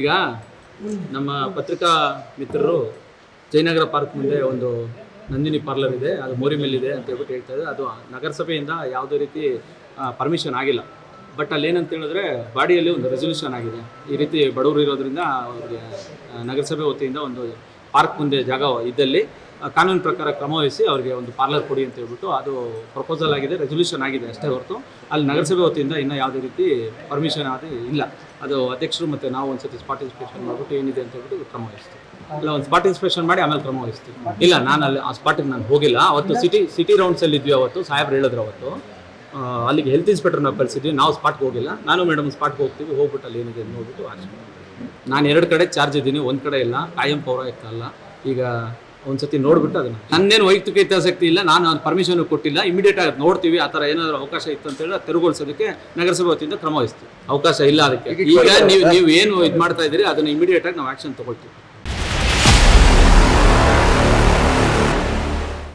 ಈಗ ನಮ್ಮ ಪತ್ರಿಕಾ ಮಿತ್ರರು ಜಯನಗರ ಪಾರ್ಕ್ ಮುಂದೆ ಒಂದು ನಂದಿನಿ ಪಾರ್ಲರ್ ಇದೆ, ಅದು ಮೋರಿ ಮೇಲಿದೆ ಅಂತ ಹೇಳ್ಬಿಟ್ಟು ಹೇಳ್ತಾ ಇದ್ದಾರೆ. ಅದು ನಗರಸಭೆಯಿಂದ ಯಾವುದೇ ರೀತಿ ಪರ್ಮಿಷನ್ ಆಗಿಲ್ಲ. ಬಟ್ ಅಲ್ಲಿ ಏನಂತ ಹೇಳಿದ್ರೆ ಬಾಡಿಯಲ್ಲಿ ಒಂದು ರೆಸೊಲ್ಯೂಷನ್ ಆಗಿದೆ, ಈ ರೀತಿ ಬಡವರು ಇರೋದ್ರಿಂದ ಅವರಿಗೆ ನಗರಸಭೆ ವತಿಯಿಂದ ಒಂದು ಪಾರ್ಕ್ ಮುಂದೆ ಜಾಗ ಇದ್ದಲ್ಲಿ ಕಾನೂನು ಪ್ರಕಾರ ಕ್ರಮ ವಹಿಸಿ ಅವರಿಗೆ ಒಂದು ಪಾರ್ಲರ್ ಕೊಡಿ ಅಂತ ಹೇಳ್ಬಿಟ್ಟು ಅದು ಪ್ರಪೋಸಲ್ ಆಗಿದೆ, ರೆಸೊಲ್ಯೂಷನ್ ಆಗಿದೆ ಅಷ್ಟೇ ಹೊರತು ಅಲ್ಲಿ ನಗರಸಭೆ ವತಿಯಿಂದ ಇನ್ನೂ ಯಾವುದೇ ರೀತಿ ಪರ್ಮಿಷನ್ ಅದು ಇಲ್ಲ. ಅದು ಅಧ್ಯಕ್ಷರು ಮತ್ತು ನಾವು ಒಂದ್ಸತಿ ಸ್ಪಾಟ್ ಇನ್ಸ್ಪೆಕ್ಷನ್ ಮಾಡಿಬಿಟ್ಟು ಏನಿದೆ ಅಂತ ಹೇಳ್ಬಿಟ್ಟು ಕ್ರಮ ವಹಿಸ್ತೀವಿ. ಇಲ್ಲ, ಒಂದು ಸ್ಪಾಟ್ ಇನ್ಸ್ಪೆಕ್ಷನ್ ಮಾಡಿ ಆಮೇಲೆ ಕ್ರಮ ವಹಿಸ್ತೀವಿ. ಇಲ್ಲ, ನಾನು ಅಲ್ಲಿ ಆ ಸ್ಪಾಟಿಗೆ ನಾನು ಹೋಗಿಲ್ಲ. ಅವತ್ತು ಸಿಟಿ ರೌಂಡ್ಸಲ್ಲಿ ಇದ್ವಿ. ಅವತ್ತು ಸಾಹೇಬ್ರು ಹೇಳಿದ್ರು, ಅವತ್ತು ಅಲ್ಲಿಗೆ ಹೆಲ್ತ್ ಇನ್ಸ್ಪೆಕ್ಟರ್ ನಾವು ಕಳಿಸಿದ್ವಿ. ನಾವು ಸ್ಪಾಟ್ಗೆ ಹೋಗಿಲ್ಲ, ನಾನು ಮೇಡಮ್ ಸ್ಪಾಟ್ಗೆ ಹೋಗ್ತೀವಿ. ಹೋಗ್ಬಿಟ್ಟು ಅಲ್ಲಿ ಏನಿದೆ ನೋಡ್ಬಿಟ್ಟು ಆಕ್ಷನ್. ನಾನು 2 ಕಡೆ ಚಾರ್ಜ್ ಇದ್ದೀನಿ, ಒಂದು ಕಡೆ ಇಲ್ಲ. ಕಾಯಂ ಪೌರಾಯುಕ್ತ ಅಲ್ಲ. ಈಗ ಒಂದ್ಸತಿ ನೋಡ್ಬಿಟ್ಟು ಅದನ್ನು ನನ್ನೇನು ವೈಯಕ್ತಿಕ ಹಿತಾಸಕ್ತಿ ಇಲ್ಲ, ನಾನು ಪರ್ಮಿಷನ್ ಕೊಟ್ಟಿಲ್ಲ. ಇಮಿಡಿಯೇಟ್ ಆಗಿ ನೋಡ್ತೀವಿ, ಆ ಥರ ಏನಾದರೂ ಅವಕಾಶ ಇತ್ತು ಅಂತ ಹೇಳಿ ತೆರವುಗೊಳಿಸೋದಕ್ಕೆ ನಗರಸಭೆ ವತಿಯಿಂದ ಕ್ರಮ ವಹಿಸ್ತೀವಿ. ಅವಕಾಶ ಇಲ್ಲ ಅದಕ್ಕೆ. ಈಗ ನೀವು ಏನು ಇದು ಮಾಡ್ತಾ ಇದ್ದೀರಿ ಅದನ್ನು ಇಮಿಡಿಯೇಟ್ ಆಗಿ ನಾವು ಆ್ಯಕ್ಷನ್ ತೊಗೊಳ್ತೀವಿ.